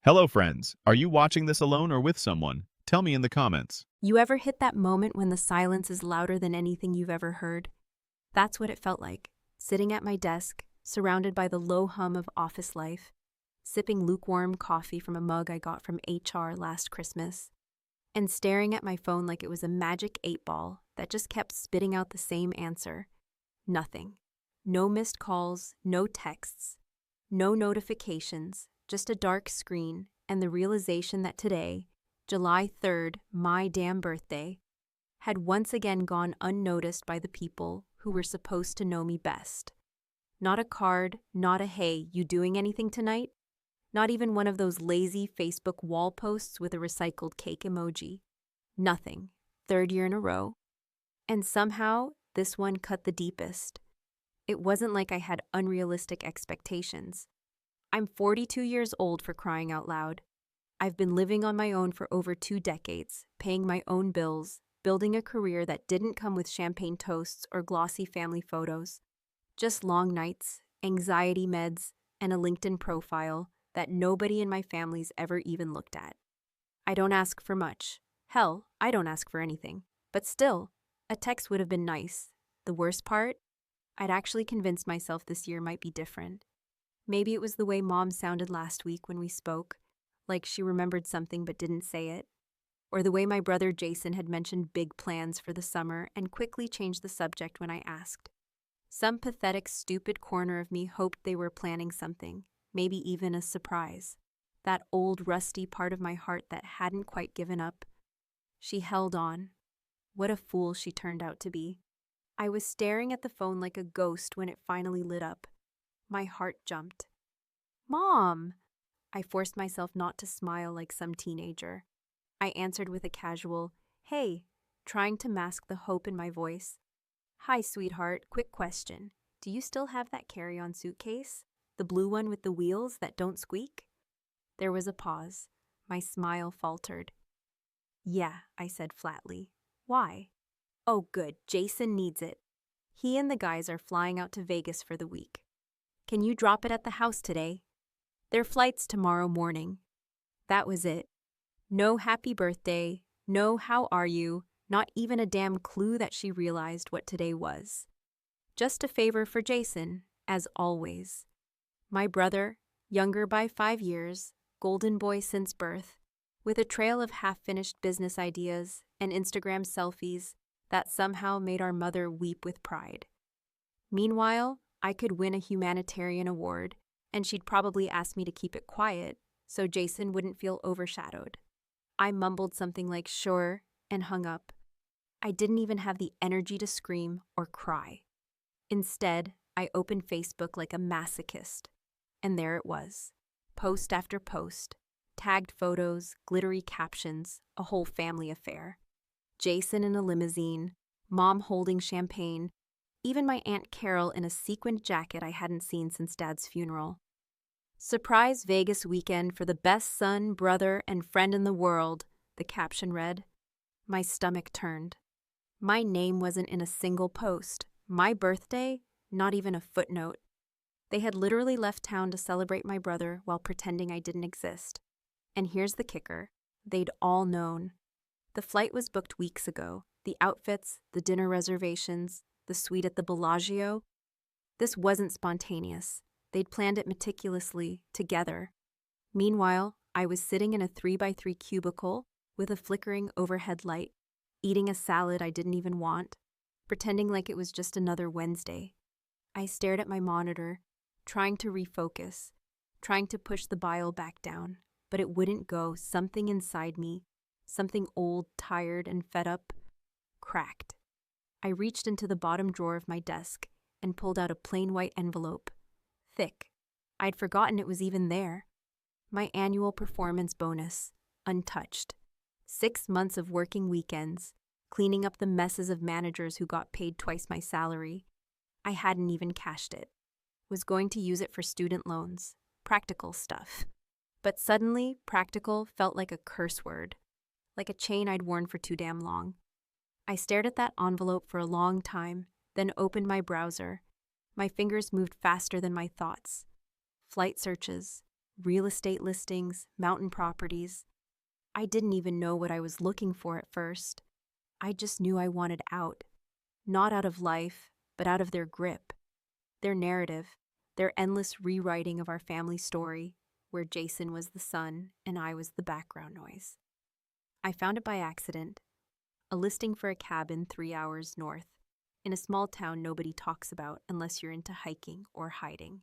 Hello, friends. Are you watching this alone or with someone? Tell me in the comments. You ever hit that moment when the silence is louder than anything you've ever heard? That's what it felt like, sitting at my desk, surrounded by the low hum of office life, sipping lukewarm coffee from a mug I got from HR last Christmas, and staring at my phone like it was a magic 8-ball that just kept spitting out the same answer. Nothing. No missed calls, no texts, no notifications, just a dark screen and the realization that today, July 3rd, my damn birthday, had once again gone unnoticed by the people who were supposed to know me best. Not a card, not a "hey, you doing anything tonight?" Not even one of those lazy Facebook wall posts with a recycled cake emoji. Nothing. Third year in a row. And somehow, this one cut the deepest. It wasn't like I had unrealistic expectations. I'm 42 years old, for crying out loud. I've been living on my own for over 2 decades, paying my own bills, building a career that didn't come with champagne toasts or glossy family photos. Just long nights, anxiety meds, and a LinkedIn profile that nobody in my family's ever even looked at. I don't ask for much. Hell, I don't ask for anything. But still, a text would have been nice. The worst part? I'd actually convinced myself this year might be different. Maybe it was the way Mom sounded last week when we spoke, like she remembered something but didn't say it. Or the way my brother Jason had mentioned big plans for the summer and quickly changed the subject when I asked. Some pathetic, stupid corner of me hoped they were planning something, maybe even a surprise. That old, rusty part of my heart that hadn't quite given up. She held on. What a fool she turned out to be. I was staring at the phone like a ghost when it finally lit up. My heart jumped. "Mom!" I forced myself not to smile like some teenager. I answered with a casual, "Hey," trying to mask the hope in my voice. "Hi, sweetheart, quick question. Do you still have that carry-on suitcase? The blue one with the wheels that don't squeak?" There was a pause. My smile faltered. "Yeah," I said flatly. "Why?" "Oh, good. Jason needs it. He and the guys are flying out to Vegas for the week. Can you drop it at the house today? Their flight's tomorrow morning." That was it. No happy birthday, no how are you, not even a damn clue that she realized what today was. Just a favor for Jason, as always. My brother, younger by 5 years, golden boy since birth, with a trail of half-finished business ideas and Instagram selfies that somehow made our mother weep with pride. Meanwhile, I could win a humanitarian award, and she'd probably ask me to keep it quiet so Jason wouldn't feel overshadowed. I mumbled something like "sure" and hung up. I didn't even have the energy to scream or cry. Instead, I opened Facebook like a masochist. And there it was. Post after post. Tagged photos, glittery captions, a whole family affair. Jason in a limousine, Mom holding champagne, even my Aunt Carol in a sequined jacket I hadn't seen since Dad's funeral. "Surprise Vegas weekend for the best son, brother, and friend in the world," the caption read. My stomach turned. My name wasn't in a single post. My birthday, not even a footnote. They had literally left town to celebrate my brother while pretending I didn't exist. And here's the kicker. They'd all known. The flight was booked weeks ago. The outfits, the dinner reservations, the suite at the Bellagio. This wasn't spontaneous. They'd planned it meticulously, together. Meanwhile, I was sitting in a 3x3 cubicle with a flickering overhead light, eating a salad I didn't even want, pretending like it was just another Wednesday. I stared at my monitor, trying to refocus, trying to push the bile back down, but it wouldn't go. Something inside me, something old, tired, and fed up, cracked. I reached into the bottom drawer of my desk and pulled out a plain white envelope. Thick. I'd forgotten it was even there. My annual performance bonus, untouched. 6 months of working weekends, cleaning up the messes of managers who got paid twice my salary. I hadn't even cashed it. Was going to use it for student loans. Practical stuff. But suddenly, practical felt like a curse word. Like a chain I'd worn for too damn long. I stared at that envelope for a long time, then opened my browser. My fingers moved faster than my thoughts. Flight searches, real estate listings, mountain properties. I didn't even know what I was looking for at first. I just knew I wanted out. Not out of life, but out of their grip, their narrative, their endless rewriting of our family story, where Jason was the sun and I was the background noise. I found it by accident, a listing for a cabin 3 hours north, in a small town nobody talks about unless you're into hiking or hiding.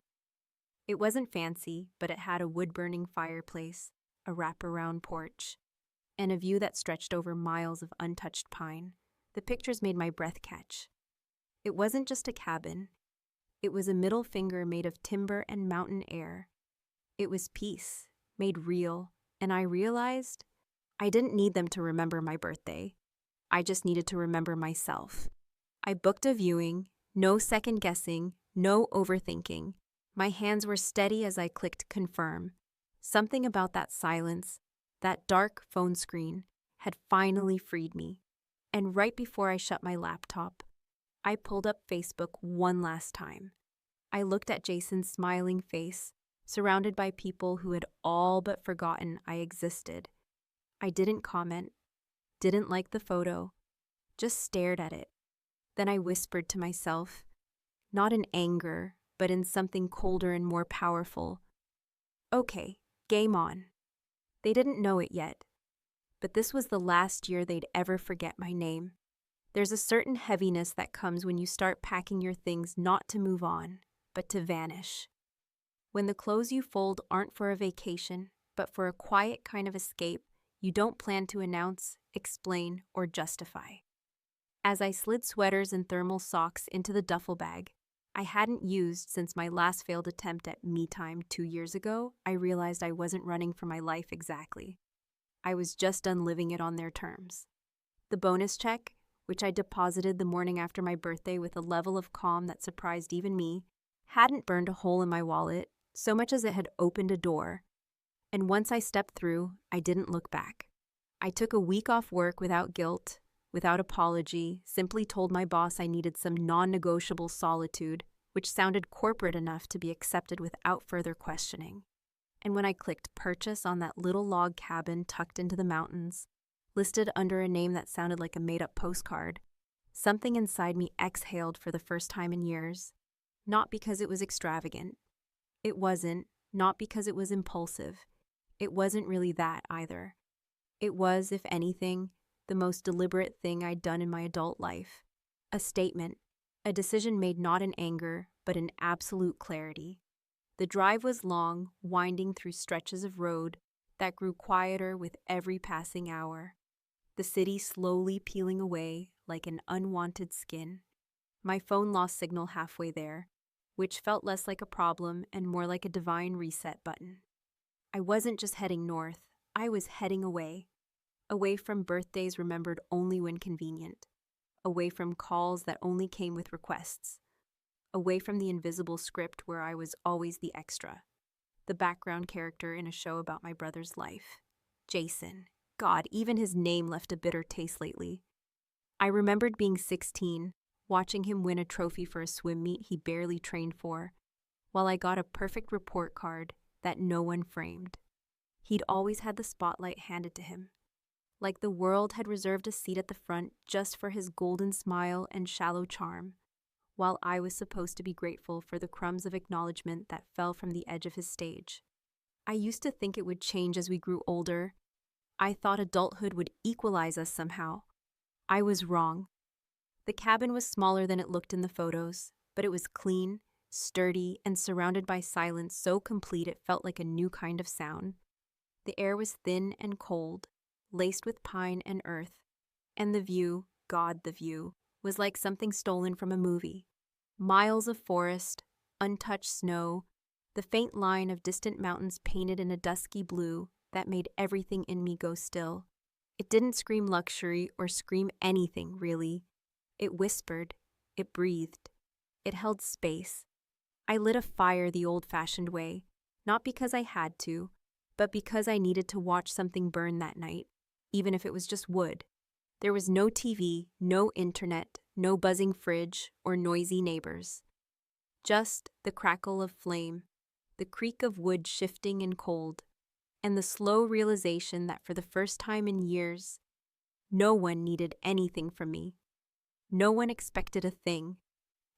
It wasn't fancy, but it had a wood-burning fireplace, a wraparound porch, and a view that stretched over miles of untouched pine. The pictures made my breath catch. It wasn't just a cabin. It was a middle finger made of timber and mountain air. It was peace, made real, and I realized I didn't need them to remember my birthday. I just needed to remember myself. I booked a viewing, no second guessing, no overthinking. My hands were steady as I clicked confirm. Something about that silence, that dark phone screen, had finally freed me. And right before I shut my laptop, I pulled up Facebook one last time. I looked at Jason's smiling face, surrounded by people who had all but forgotten I existed. I didn't comment, didn't like the photo, just stared at it. Then I whispered to myself, not in anger, but in something colder and more powerful. Okay, game on. They didn't know it yet, but this was the last year they'd ever forget my name. There's a certain heaviness that comes when you start packing your things not to move on, but to vanish. When the clothes you fold aren't for a vacation, but for a quiet kind of escape you don't plan to announce, explain, or justify. As I slid sweaters and thermal socks into the duffel bag I hadn't used since my last failed attempt at me time 2 years ago, I realized I wasn't running for my life exactly. I was just done living it on their terms. The bonus check, which I deposited the morning after my birthday with a level of calm that surprised even me, hadn't burned a hole in my wallet so much as it had opened a door. And once I stepped through, I didn't look back. I took a week off work without guilt, without apology, simply told my boss I needed some non-negotiable solitude, which sounded corporate enough to be accepted without further questioning. And when I clicked purchase on that little log cabin tucked into the mountains, listed under a name that sounded like a made-up postcard, something inside me exhaled for the first time in years. Not because it was extravagant. It wasn't, not because it was impulsive. It wasn't really that either. It was, if anything, the most deliberate thing I'd done in my adult life. A statement, a decision made not in anger, but in absolute clarity. The drive was long, winding through stretches of road that grew quieter with every passing hour. The city slowly peeling away like an unwanted skin. My phone lost signal halfway there, which felt less like a problem and more like a divine reset button. I wasn't just heading north, I was heading away. Away from birthdays remembered only when convenient. Away from calls that only came with requests. Away from the invisible script where I was always the extra. The background character in a show about my brother's life. Jason. God, even his name left a bitter taste lately. I remembered being 16, watching him win a trophy for a swim meet he barely trained for, while I got a perfect report card that no one framed. He'd always had the spotlight handed to him. Like the world had reserved a seat at the front just for his golden smile and shallow charm, while I was supposed to be grateful for the crumbs of acknowledgement that fell from the edge of his stage. I used to think it would change as we grew older. I thought adulthood would equalize us somehow. I was wrong. The cabin was smaller than it looked in the photos, but it was clean, sturdy, and surrounded by silence so complete it felt like a new kind of sound. The air was thin and cold, laced with pine and earth, and the view, God, the view, was like something stolen from a movie. Miles of forest, untouched snow, the faint line of distant mountains painted in a dusky blue that made everything in me go still. It didn't scream luxury or scream anything, really. It whispered, it breathed, it held space. I lit a fire the old-fashioned way, not because I had to, but because I needed to watch something burn that night, even if it was just wood. There was no TV, no internet, no buzzing fridge, or noisy neighbors. Just the crackle of flame, the creak of wood shifting and cold, and the slow realization that for the first time in years, no one needed anything from me. No one expected a thing.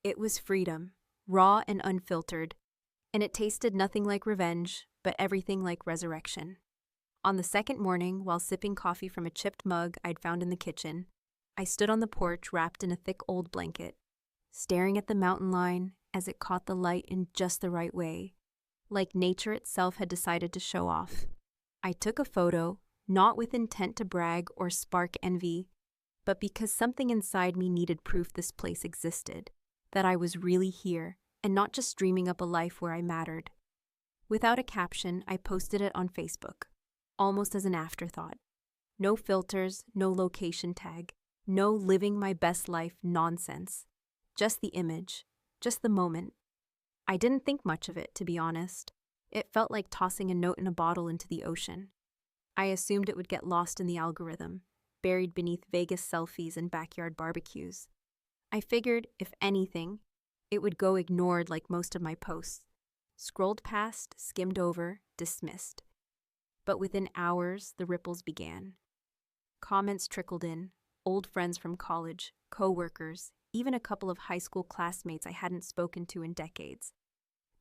It was freedom, raw and unfiltered, and it tasted nothing like revenge, but everything like resurrection. On the second morning, while sipping coffee from a chipped mug I'd found in the kitchen, I stood on the porch wrapped in a thick old blanket, staring at the mountain line as it caught the light in just the right way, like nature itself had decided to show off. I took a photo, not with intent to brag or spark envy, but because something inside me needed proof this place existed, that I was really here, and not just dreaming up a life where I mattered. Without a caption, I posted it on Facebook, almost as an afterthought. No filters, no location tag, no living my best life nonsense. Just the image, just the moment. I didn't think much of it, to be honest. It felt like tossing a note in a bottle into the ocean. I assumed it would get lost in the algorithm, buried beneath Vegas selfies and backyard barbecues. I figured, if anything, it would go ignored like most of my posts. Scrolled past, skimmed over, dismissed. But within hours, the ripples began. Comments trickled in, old friends from college, co-workers, even a couple of high school classmates I hadn't spoken to in decades.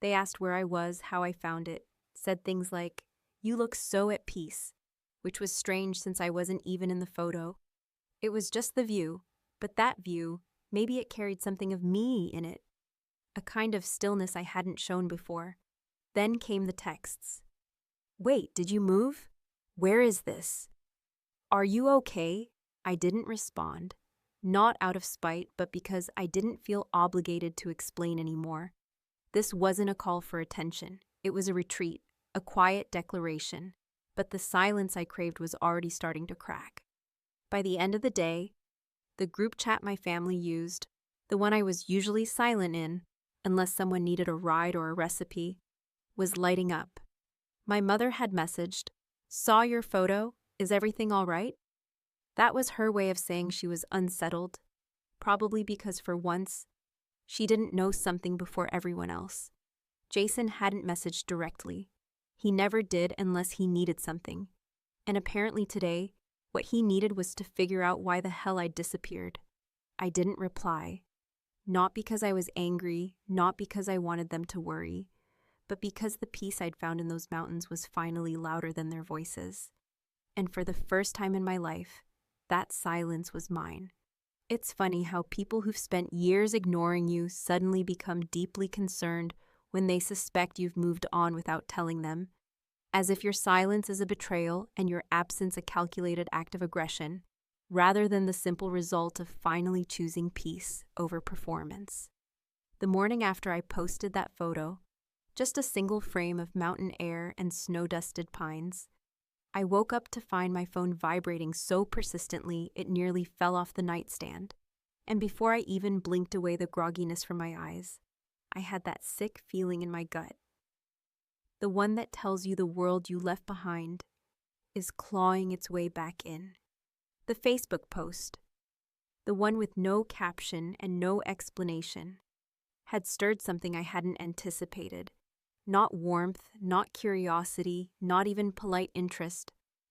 They asked where I was, how I found it, said things like, "You look so at peace," which was strange since I wasn't even in the photo. It was just the view, but that view, maybe it carried something of me in it, a kind of stillness I hadn't shown before. Then came the texts. "Wait, did you move? Where is this? Are you okay?" I didn't respond, not out of spite, but because I didn't feel obligated to explain anymore. This wasn't a call for attention. It was a retreat, a quiet declaration, but the silence I craved was already starting to crack. By the end of the day, the group chat my family used, the one I was usually silent in, unless someone needed a ride or a recipe, was lighting up. My mother had messaged, "Saw your photo, is everything all right?" That was her way of saying she was unsettled, probably because for once, she didn't know something before everyone else. Jason hadn't messaged directly. He never did unless he needed something. And apparently today, what he needed was to figure out why the hell I'd disappeared. I didn't reply. Not because I was angry, not because I wanted them to worry, but because the peace I'd found in those mountains was finally louder than their voices. And for the first time in my life, that silence was mine. It's funny how people who've spent years ignoring you suddenly become deeply concerned when they suspect you've moved on without telling them, as if your silence is a betrayal and your absence a calculated act of aggression, rather than the simple result of finally choosing peace over performance. The morning after I posted that photo, just a single frame of mountain air and snow-dusted pines, I woke up to find my phone vibrating so persistently it nearly fell off the nightstand. And before I even blinked away the grogginess from my eyes, I had that sick feeling in my gut. The one that tells you the world you left behind is clawing its way back in. The Facebook post, the one with no caption and no explanation, had stirred something I hadn't anticipated. Not warmth, not curiosity, not even polite interest,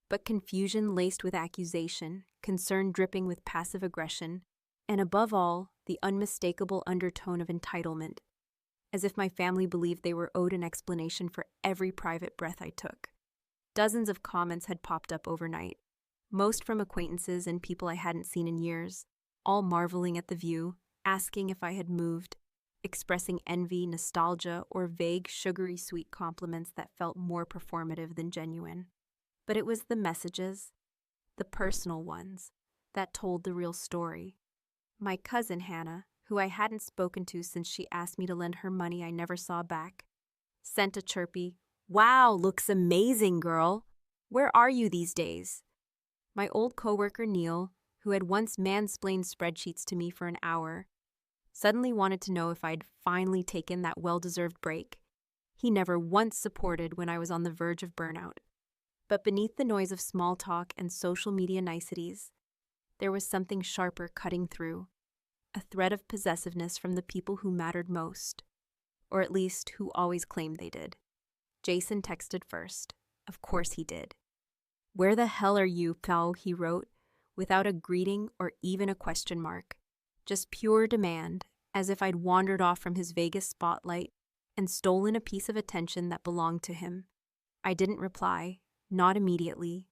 but confusion laced with accusation, concern dripping with passive aggression, and above all, the unmistakable undertone of entitlement, as if my family believed they were owed an explanation for every private breath I took. Dozens of comments had popped up overnight, most from acquaintances and people I hadn't seen in years, all marveling at the view, asking if I had moved, expressing envy, nostalgia, or vague, sugary sweet compliments that felt more performative than genuine. But it was the messages, the personal ones, that told the real story. My cousin Hannah, who I hadn't spoken to since she asked me to lend her money I never saw back, sent a chirpy, "Wow, looks amazing, girl. Where are you these days?" My old coworker Neil, who had once mansplained spreadsheets to me for an hour, suddenly wanted to know if I'd finally taken that well-deserved break. He never once supported when I was on the verge of burnout. But beneath the noise of small talk and social media niceties, there was something sharper cutting through, a thread of possessiveness from the people who mattered most, or at least who always claimed they did. Jason texted first. Of course he did. "Where the hell are you, pal?" he wrote, without a greeting or even a question mark. Just pure demand, as if I'd wandered off from his Vegas spotlight and stolen a piece of attention that belonged to him. I didn't reply, not immediately.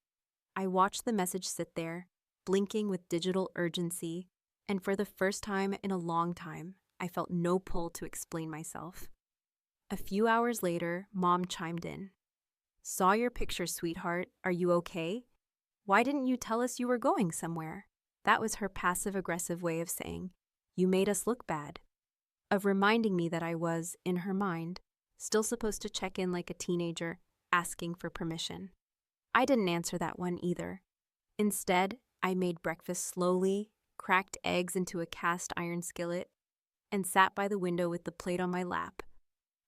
I watched the message sit there, blinking with digital urgency, and for the first time in a long time, I felt no pull to explain myself. A few hours later, Mom chimed in. "Saw your picture, sweetheart. Are you okay? Why didn't you tell us you were going somewhere?" That was her passive-aggressive way of saying, "You made us look bad," of reminding me that I was, in her mind, still supposed to check in like a teenager, asking for permission. I didn't answer that one either. Instead, I made breakfast slowly, cracked eggs into a cast iron skillet, and sat by the window with the plate on my lap,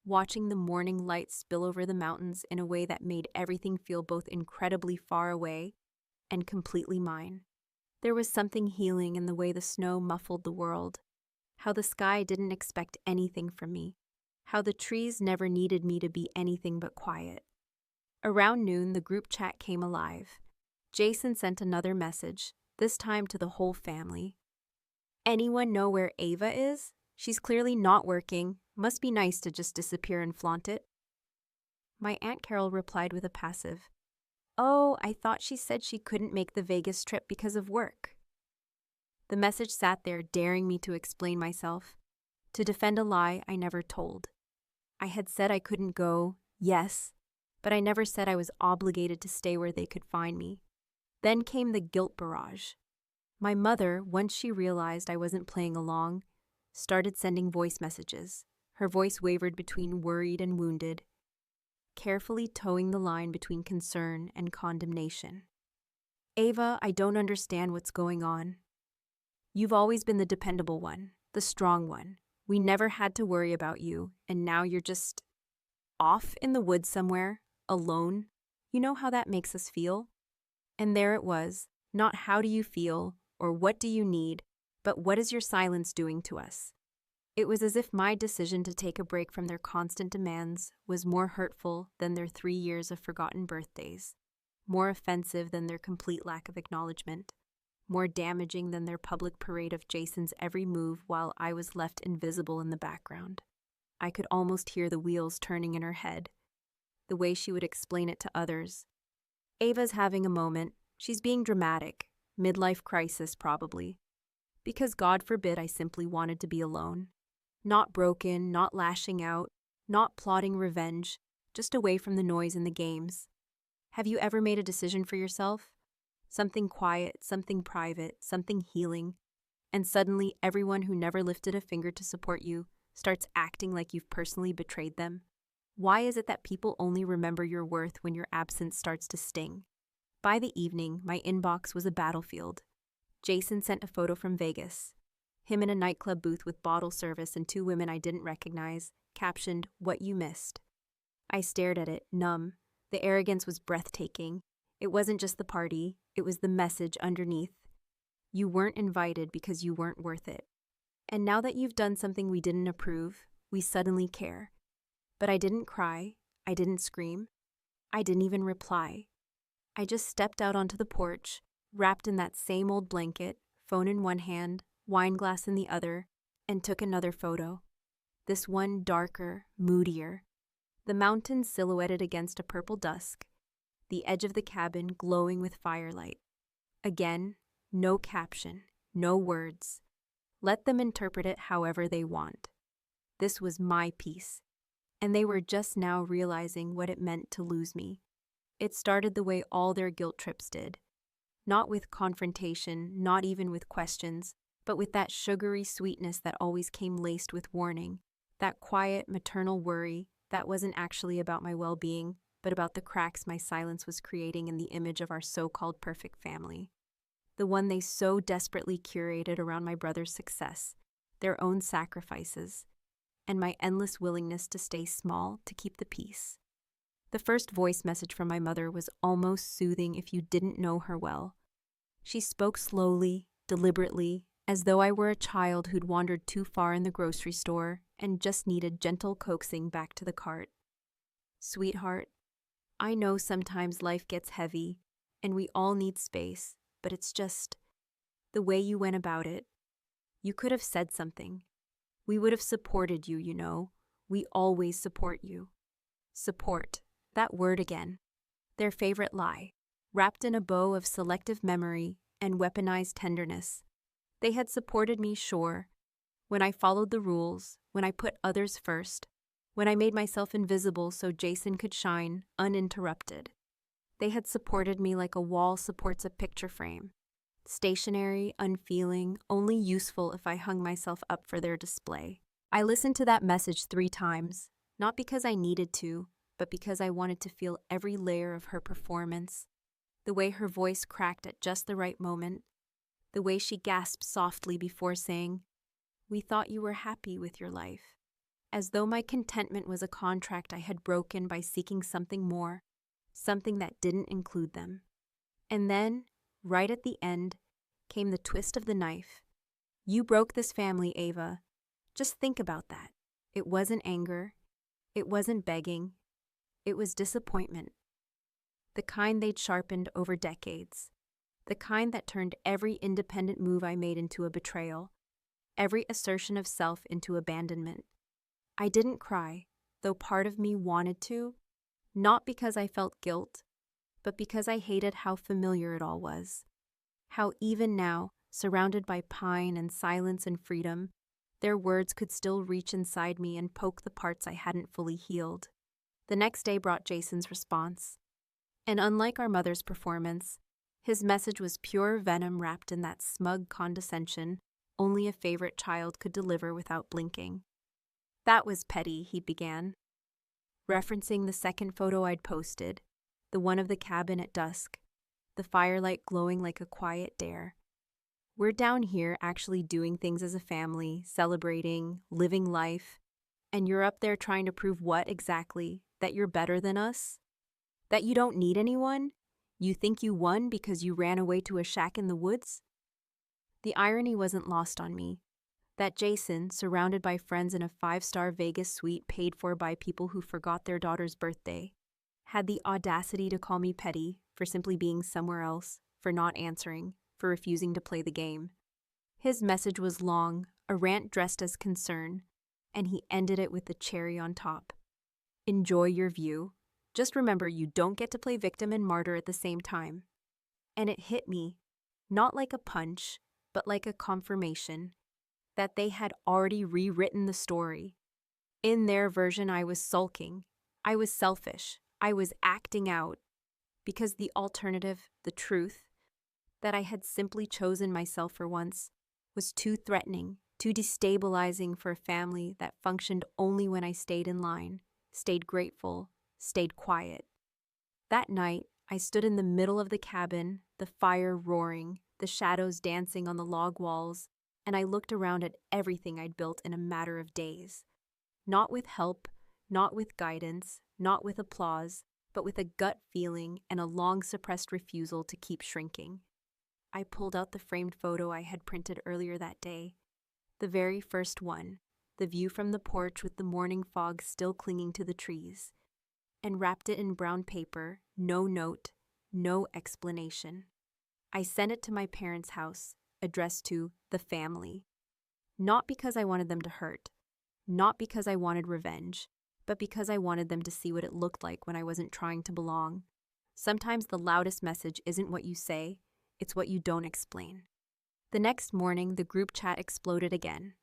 watching the morning light spill over the mountains in a way that made everything feel both incredibly far away and completely mine. There was something healing in the way the snow muffled the world, how the sky didn't expect anything from me, how the trees never needed me to be anything but quiet. Around noon, the group chat came alive. Jason sent another message, this time to the whole family. "Anyone know where Ava is? She's clearly not working. Must be nice to just disappear and flaunt it." My Aunt Carol replied with a passive, "Oh, I thought she said she couldn't make the Vegas trip because of work." The message sat there, daring me to explain myself, to defend a lie I never told. I had said I couldn't go, yes, but I never said I was obligated to stay where they could find me. Then came the guilt barrage. My mother, once she realized I wasn't playing along, started sending voice messages. Her voice wavered between worried and wounded, carefully towing the line between concern and condemnation. "Ava, I don't understand what's going on. You've always been the dependable one, the strong one. We never had to worry about you, and now you're just off in the woods somewhere, alone. You know how that makes us feel?" And there it was, not "how do you feel" or "what do you need," but "what is your silence doing to us?" It was as if my decision to take a break from their constant demands was more hurtful than their 3 years of forgotten birthdays, more offensive than their complete lack of acknowledgement, more damaging than their public parade of Jason's every move while I was left invisible in the background. I could almost hear the wheels turning in her head, the way she would explain it to others. "Ava's having a moment. She's being dramatic. Midlife crisis, probably. Because God forbid I simply wanted to be alone. Not broken, not lashing out, not plotting revenge, just away from the noise and the games. Have you ever made a decision for yourself? Something quiet, something private, something healing, and suddenly everyone who never lifted a finger to support you starts acting like you've personally betrayed them? Why is it that people only remember your worth when your absence starts to sting?" By the evening, my inbox was a battlefield. Jason sent a photo from Vegas. Him in a nightclub booth with bottle service and 2 women I didn't recognize, captioned, "What you missed." I stared at it, numb. The arrogance was breathtaking. It wasn't just the party, it was the message underneath. You weren't invited because you weren't worth it. And now that you've done something we didn't approve, we suddenly care. But I didn't cry, I didn't scream, I didn't even reply. I just stepped out onto the porch, wrapped in that same old blanket, phone in one hand, wine glass in the other, and took another photo. This one darker, moodier. The mountains silhouetted against a purple dusk, the edge of the cabin glowing with firelight. Again, no caption, no words. Let them interpret it however they want. This was my piece, and they were just now realizing what it meant to lose me. It started the way all their guilt trips did. Not with confrontation, not even with questions, but with that sugary sweetness that always came laced with warning, that quiet maternal worry that wasn't actually about my well-being, but about the cracks my silence was creating in the image of our so-called perfect family. The one they so desperately curated around my brother's success, their own sacrifices, and my endless willingness to stay small to keep the peace. The first voice message from my mother was almost soothing if you didn't know her well. She spoke slowly, deliberately, as though I were a child who'd wandered too far in the grocery store and just needed gentle coaxing back to the cart. Sweetheart, I know sometimes life gets heavy and we all need space, but it's just the way you went about it. You could have said something. We would have supported you, you know. We always support you. Support. That word again. Their favorite lie. Wrapped in a bow of selective memory and weaponized tenderness. They had supported me, sure, when I followed the rules, when I put others first, when I made myself invisible so Jason could shine uninterrupted. They had supported me like a wall supports a picture frame. Stationary, unfeeling, only useful if I hung myself up for their display. I listened to that message 3 times, not because I needed to, but because I wanted to feel every layer of her performance. The way her voice cracked at just the right moment. The way she gasped softly before saying, "We thought you were happy with your life." As though my contentment was a contract I had broken by seeking something more, something that didn't include them. And then, right at the end, came the twist of the knife. "You broke this family, Ava." Just think about that. It wasn't anger. It wasn't begging. It was disappointment. The kind they'd sharpened over decades. The kind that turned every independent move I made into a betrayal. Every assertion of self into abandonment. I didn't cry, though part of me wanted to, not because I felt guilt, but because I hated how familiar it all was. How even now, surrounded by pine and silence and freedom, their words could still reach inside me and poke the parts I hadn't fully healed. The next day brought Jason's response. And unlike our mother's performance, his message was pure venom wrapped in that smug condescension only a favorite child could deliver without blinking. "That was petty," he began, referencing the second photo I'd posted, the one of the cabin at dusk, the firelight glowing like a quiet dare. "We're down here actually doing things as a family, celebrating, living life, and you're up there trying to prove what exactly? That you're better than us? That you don't need anyone? You think you won because you ran away to a shack in the woods?" The irony wasn't lost on me. That Jason, surrounded by friends in a 5-star Vegas suite paid for by people who forgot their daughter's birthday, had the audacity to call me petty for simply being somewhere else, for not answering, for refusing to play the game. His message was long, a rant dressed as concern, and he ended it with the cherry on top. "Enjoy your view. Just remember you don't get to play victim and martyr at the same time." And it hit me, not like a punch, but like a confirmation, that they had already rewritten the story. In their version, I was sulking. I was selfish. I was acting out. Because the alternative, the truth, that I had simply chosen myself for once, was too threatening, too destabilizing for a family that functioned only when I stayed in line, stayed grateful, stayed quiet. That night, I stood in the middle of the cabin, the fire roaring, the shadows dancing on the log walls, and I looked around at everything I'd built in a matter of days. Not with help, not with guidance, not with applause, but with a gut feeling and a long-suppressed refusal to keep shrinking. I pulled out the framed photo I had printed earlier that day, the very first one, the view from the porch with the morning fog still clinging to the trees, and wrapped it in brown paper, no note, no explanation. I sent it to my parents' house, addressed to the family. Not because I wanted them to hurt, not because I wanted revenge, but because I wanted them to see what it looked like when I wasn't trying to belong. Sometimes the loudest message isn't what you say, it's what you don't explain. The next morning, the group chat exploded again.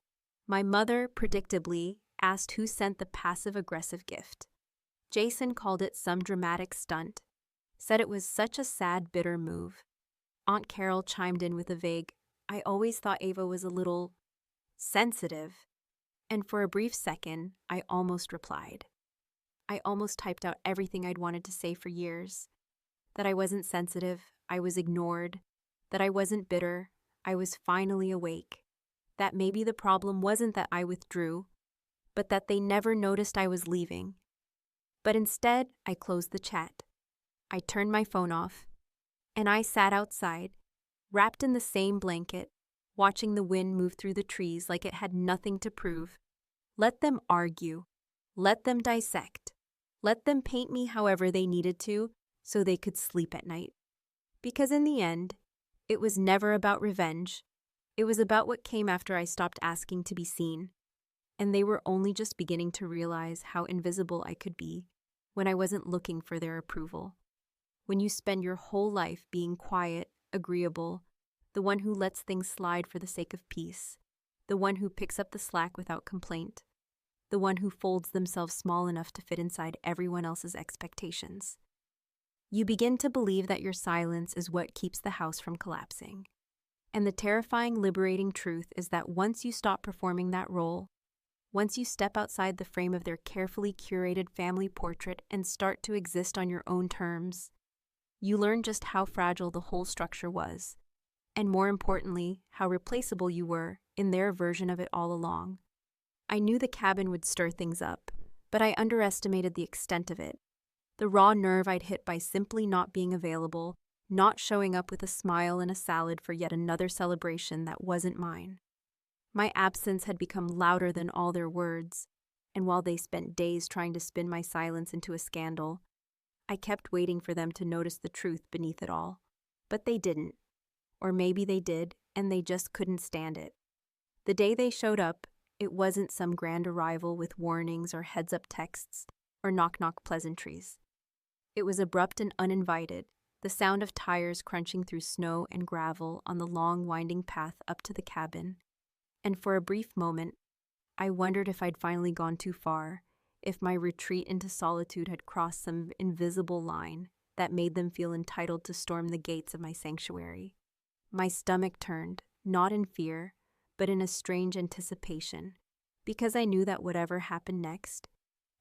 My mother, predictably, asked who sent the passive-aggressive gift. Jason called it some dramatic stunt, said it was such a sad, bitter move. Aunt Carol chimed in with a vague, "I always thought Ava was a little sensitive." And for a brief second, I almost replied. I almost typed out everything I'd wanted to say for years. That I wasn't sensitive, I was ignored. That I wasn't bitter, I was finally awake. That maybe the problem wasn't that I withdrew, but that they never noticed I was leaving. But instead, I closed the chat. I turned my phone off, and I sat outside, wrapped in the same blanket, watching the wind move through the trees like it had nothing to prove. Let them argue. Let them dissect. Let them paint me however they needed to so they could sleep at night. Because in the end, it was never about revenge. It was about what came after I stopped asking to be seen. And they were only just beginning to realize how invisible I could be when I wasn't looking for their approval. When you spend your whole life being quiet, agreeable, the one who lets things slide for the sake of peace, the one who picks up the slack without complaint, the one who folds themselves small enough to fit inside everyone else's expectations. You begin to believe that your silence is what keeps the house from collapsing. And the terrifying, liberating truth is that once you stop performing that role, once you step outside the frame of their carefully curated family portrait and start to exist on your own terms, you learn just how fragile the whole structure was, and more importantly, how replaceable you were in their version of it all along. I knew the cabin would stir things up, but I underestimated the extent of it. The raw nerve I'd hit by simply not being available, not showing up with a smile and a salad for yet another celebration that wasn't mine. My absence had become louder than all their words, and while they spent days trying to spin my silence into a scandal, I kept waiting for them to notice the truth beneath it all. But they didn't. Or maybe they did, and they just couldn't stand it. The day they showed up, it wasn't some grand arrival with warnings or heads-up texts or knock-knock pleasantries. It was abrupt and uninvited, the sound of tires crunching through snow and gravel on the long, winding path up to the cabin. And for a brief moment, I wondered if I'd finally gone too far, if my retreat into solitude had crossed some invisible line that made them feel entitled to storm the gates of my sanctuary. My stomach turned, not in fear, but in a strange anticipation, because I knew that whatever happened next,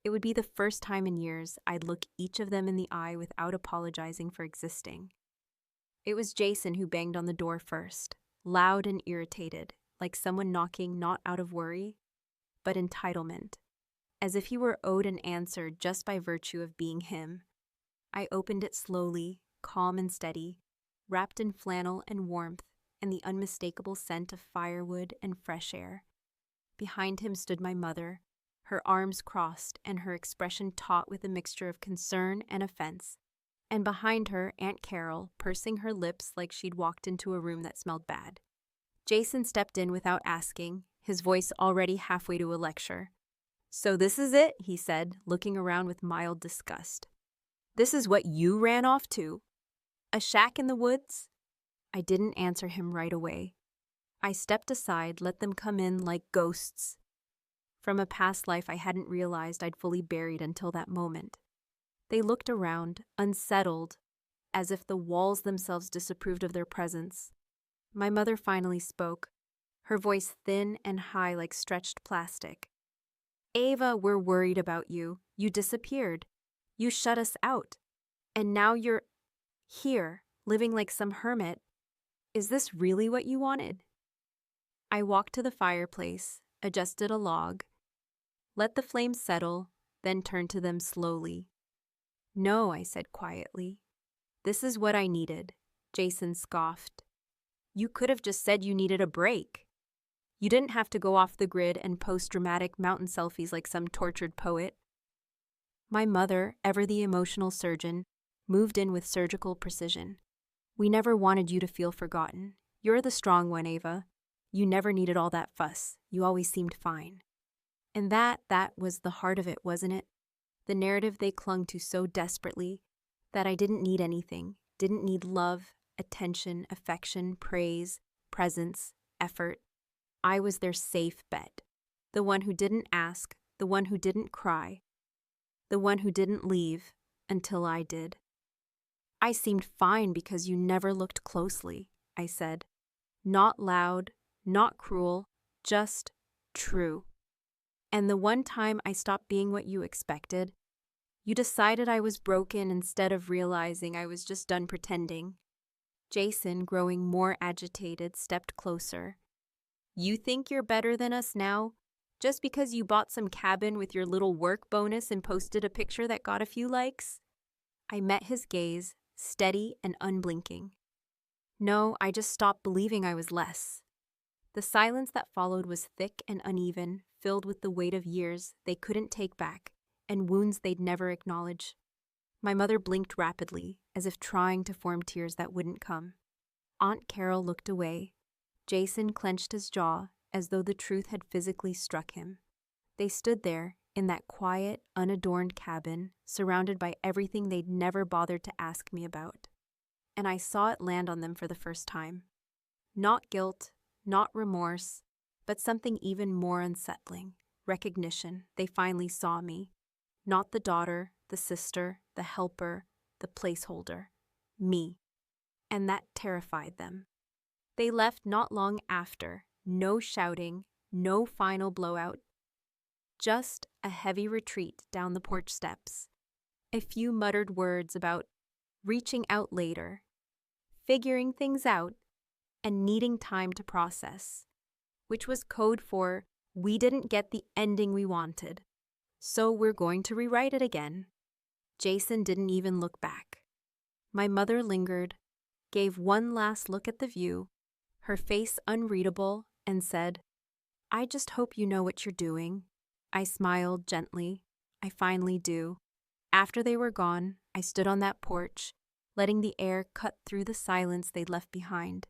it would be the first time in years I'd look each of them in the eye without apologizing for existing. It was Jason who banged on the door first, loud and irritated, like someone knocking not out of worry, but entitlement, as if he were owed an answer just by virtue of being him. I opened it slowly, calm and steady, wrapped in flannel and warmth and the unmistakable scent of firewood and fresh air. Behind him stood my mother, her arms crossed and her expression taut with a mixture of concern and offense. And behind her, Aunt Carol, pursing her lips like she'd walked into a room that smelled bad. Jason stepped in without asking, his voice already halfway to a lecture. "So this is it," he said, looking around with mild disgust. "This is what you ran off to? A shack in the woods?" I didn't answer him right away. I stepped aside, let them come in like ghosts from a past life I hadn't realized I'd fully buried until that moment. They looked around, unsettled, as if the walls themselves disapproved of their presence. My mother finally spoke, her voice thin and high like stretched plastic. "Ava, we're worried about you. You disappeared. You shut us out. And now you're here, living like some hermit. Is this really what you wanted?" I walked to the fireplace, adjusted a log, let the flames settle, then turned to them slowly. "No," I said quietly. "This is what I needed." Jason scoffed. "You could have just said you needed a break. You didn't have to go off the grid and post dramatic mountain selfies like some tortured poet." My mother, ever the emotional surgeon, moved in with surgical precision. "We never wanted you to feel forgotten. You're the strong one, Ava. You never needed all that fuss. You always seemed fine." And that was the heart of it, wasn't it? The narrative they clung to so desperately, that I didn't need anything, didn't need love, attention, affection, praise, presence, effort. I was their safe bet. The one who didn't ask, the one who didn't cry, the one who didn't leave until I did. "I seemed fine because you never looked closely," I said. "Not loud, not cruel, just true. And the one time I stopped being what you expected, you decided I was broken instead of realizing I was just done pretending." Jason, growing more agitated, stepped closer. "You think you're better than us now, just because you bought some cabin with your little work bonus and posted a picture that got a few likes?" I met his gaze, steady and unblinking. "No, I just stopped believing I was less." The silence that followed was thick and uneven, filled with the weight of years they couldn't take back, and wounds they'd never acknowledge. My mother blinked rapidly, as if trying to form tears that wouldn't come. Aunt Carol looked away. Jason clenched his jaw, as though the truth had physically struck him. They stood there, in that quiet, unadorned cabin, surrounded by everything they'd never bothered to ask me about. And I saw it land on them for the first time. Not guilt, not remorse, but something even more unsettling. Recognition. They finally saw me. Not the daughter, the sister, the helper, the placeholder. Me. And that terrified them. They left not long after. No shouting, no final blowout. Just a heavy retreat down the porch steps. A few muttered words about reaching out later, figuring things out, and needing time to process, which was code for we didn't get the ending we wanted, so we're going to rewrite it again. Jason didn't even look back. My mother lingered, gave one last look at the view, her face unreadable, and said, "I just hope you know what you're doing." I smiled gently. I finally do. After they were gone, I stood on that porch, letting the air cut through the silence they'd left behind.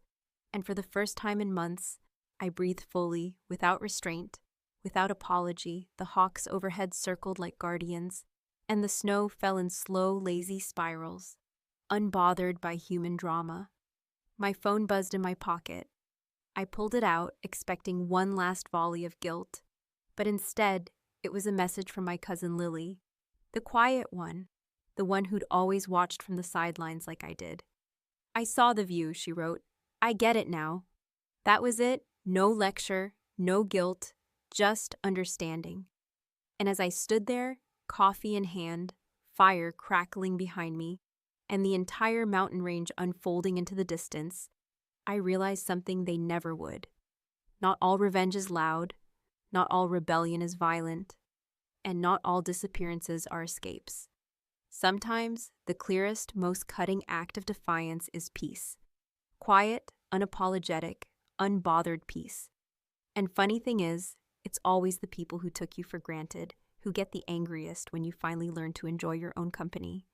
And for the first time in months, I breathed fully, without restraint, without apology. The hawks overhead circled like guardians, and the snow fell in slow, lazy spirals, unbothered by human drama. My phone buzzed in my pocket. I pulled it out, expecting one last volley of guilt. But instead, it was a message from my cousin Lily, the quiet one, the one who'd always watched from the sidelines like I did. "I saw the view," she wrote. "I get it now." That was it. No lecture, no guilt, just understanding. And as I stood there, coffee in hand, fire crackling behind me, and the entire mountain range unfolding into the distance, I realized something they never would. Not all revenge is loud. Not all rebellion is violent, and not all disappearances are escapes. Sometimes, the clearest, most cutting act of defiance is peace. Quiet, unapologetic, unbothered peace. And funny thing is, it's always the people who took you for granted who get the angriest when you finally learn to enjoy your own company.